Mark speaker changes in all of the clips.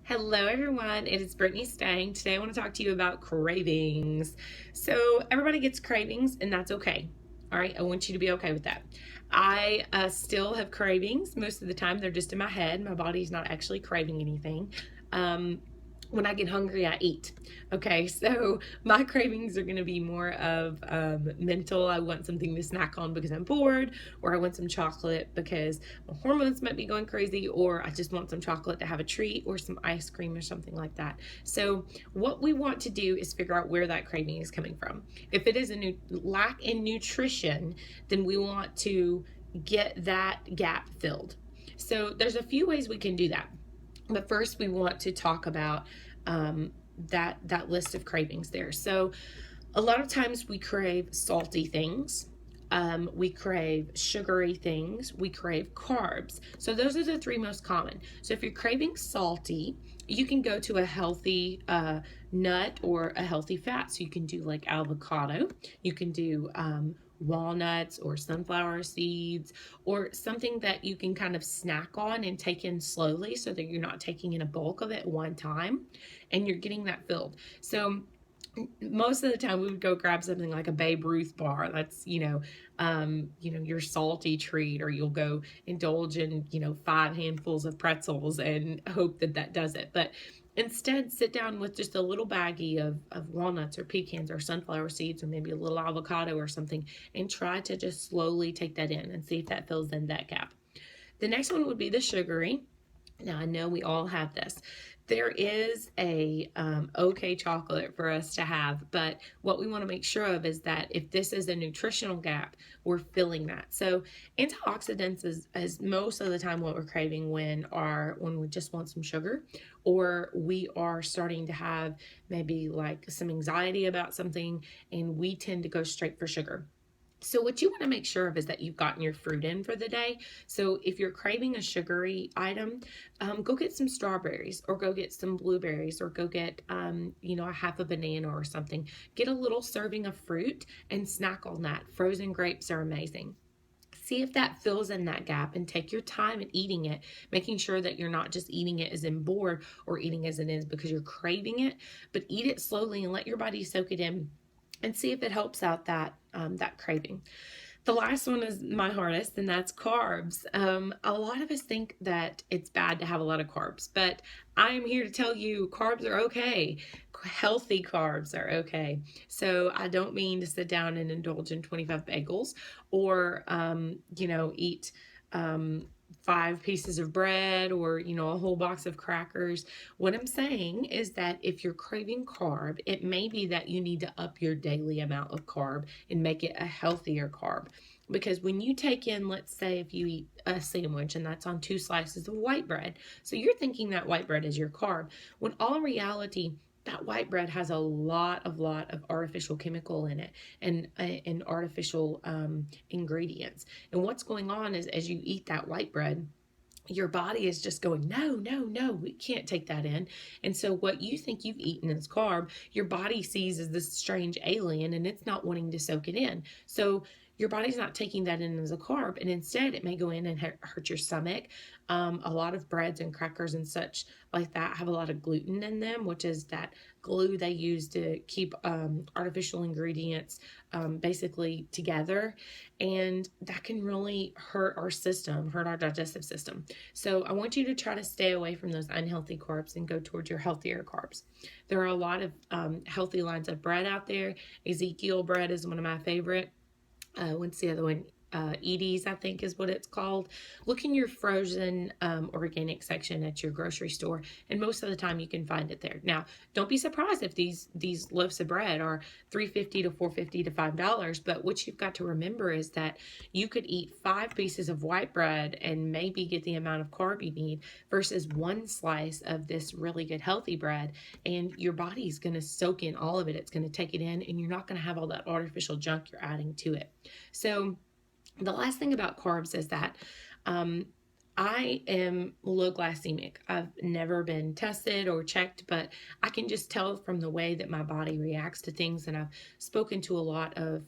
Speaker 1: Hello, everyone. It is Brittany Stang. Today, I want to talk to you about cravings. So, everybody gets cravings, and that's okay. All right, I want you to be okay with that. I still have cravings. Most of the time, they're just in my head. My body's not actually craving anything. Um, when I get hungry, I eat. Okay, so my cravings are going to be more of mental. I want something to snack on because I'm bored, or I want some chocolate because my hormones might be going crazy, or I just want some chocolate to have a treat, or some ice cream, or something like that. So, what we want to do is figure out where that craving is coming from. If it is a lack in nutrition, then we want to get that gap filled. So, there's a few ways we can do that. But first, we want to talk about that list of cravings there. So, a lot of times we crave salty things. We crave sugary things. We crave carbs. So those are the three most common. So if you're craving salty, you can go to a healthy nut or a healthy fat. So you can do like avocado. You can do walnuts or sunflower seeds, or something that you can kind of snack on and take in slowly so that you're not taking in a bulk of it at one time and you're getting that filled. So most of the time we would go grab something like a Babe Ruth bar. That's, your salty treat, or you'll go indulge in, 5 handfuls of pretzels and hope that that does it. But instead, sit down with just a little baggie of walnuts or pecans or sunflower seeds, or maybe a little avocado or something, and try to just slowly take that in and see if that fills in that gap. The next one would be the sugary. Now, I know we all have this. There is a okay chocolate for us to have, but what we want to make sure of is that if this is a nutritional gap, we're filling that. So antioxidants is most of the time what we're craving when we just want some sugar, or we are starting to have maybe like some anxiety about something, and we tend to go straight for sugar. So what you want to make sure of is that you've gotten your fruit in for the day. So if you're craving a sugary item, go get some strawberries, or go get some blueberries, or go get, a half a banana or something. Get a little serving of fruit and snack on that. Frozen grapes are amazing. See if that fills in that gap, and take your time in eating it, making sure that you're not just eating it as in bored, or eating as it is because you're craving it, but eat it slowly and let your body soak it in, and see if it helps out that craving. The last one is my hardest, and that's carbs. A lot of us think that it's bad to have a lot of carbs, but I am here to tell you carbs are okay. Healthy carbs are okay. So I don't mean to sit down and indulge in 25 bagels, or, eat 5 pieces of bread, or a whole box of crackers. What I'm saying is that if you're craving carb, it may be that you need to up your daily amount of carb and make it a healthier carb. Because when you take in, let's say if you eat a sandwich and that's on 2 slices of white bread, so you're thinking that white bread is your carb, when all in reality, that white bread has a lot of artificial chemical in it, and artificial ingredients. And what's going on is, as you eat that white bread, your body is just going, no, no, no, we can't take that in. And so what you think you've eaten as carb, your body sees as this strange alien, and it's not wanting to soak it in. So your body's not taking that in as a carb, and instead it may go in and hurt your stomach. A lot of breads and crackers and such like that have a lot of gluten in them, which is that glue they use to keep artificial ingredients basically together. And that can really hurt our system, hurt our digestive system. So I want you to try to stay away from those unhealthy carbs and go towards your healthier carbs. There are a lot of healthy lines of bread out there. Ezekiel bread is one of my favorite. What's the other one? Edie's, I think is what it's called. Look in your frozen organic section at your grocery store, and most of the time you can find it there. Now, don't be surprised if these loaves of bread are $3.50 to $4.50 to $5. But what you've got to remember is that you could eat 5 pieces of white bread and maybe get the amount of carb you need, versus 1 slice of this really good healthy bread, and your body's going to soak in all of it. It's going to take it in, and you're not going to have all that artificial junk you're adding to it. So the last thing about carbs is that I am low glycemic. I've never been tested or checked, but I can just tell from the way that my body reacts to things. And I've spoken to a lot of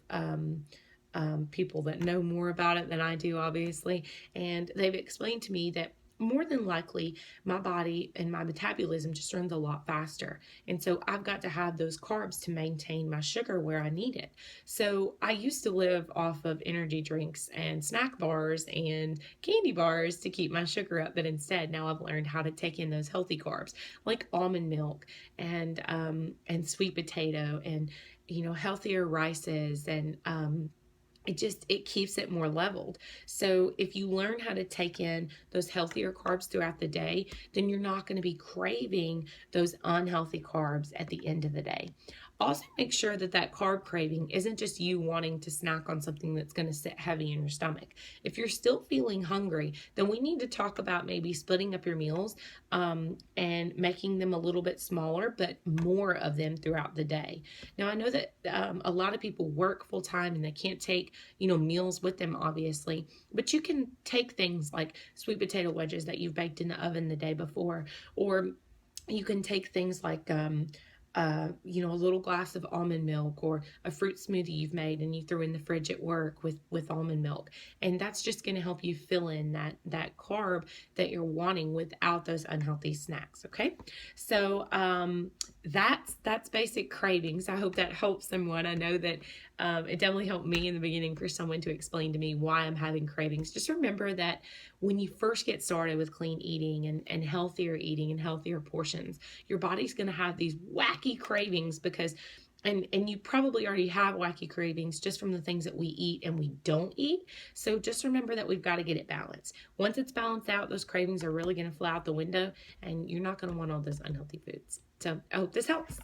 Speaker 1: people that know more about it than I do, obviously. And they've explained to me that more than likely my body and my metabolism just runs a lot faster. And so I've got to have those carbs to maintain my sugar where I need it. So I used to live off of energy drinks and snack bars and candy bars to keep my sugar up, but instead now I've learned how to take in those healthy carbs like almond milk and sweet potato and healthier rices and it keeps it more leveled. So if you learn how to take in those healthier carbs throughout the day, then you're not going to be craving those unhealthy carbs at the end of the day. Also, make sure that that carb craving isn't just you wanting to snack on something that's going to sit heavy in your stomach. If you're still feeling hungry, then we need to talk about maybe splitting up your meals and making them a little bit smaller, but more of them throughout the day. Now, I know that a lot of people work full time and they can't take meals with them, obviously, but you can take things like sweet potato wedges that you've baked in the oven the day before, or you can take things like a little glass of almond milk or a fruit smoothie you've made and you threw in the fridge at work with almond milk, and that's just going to help you fill in that carb that you're wanting without those unhealthy snacks. Okay, so that's basic cravings. I hope that helps someone. I know that it definitely helped me in the beginning for someone to explain to me why I'm having cravings. Just remember that when you first get started with clean eating and healthier eating and healthier portions, your body's going to have these wacky cravings because and you probably already have wacky cravings just from the things that we eat and we don't eat. So just remember that we've got to get it balanced. Once it's balanced out, those cravings are really going to fly out the window and you're not going to want all those unhealthy foods. So I hope this helps.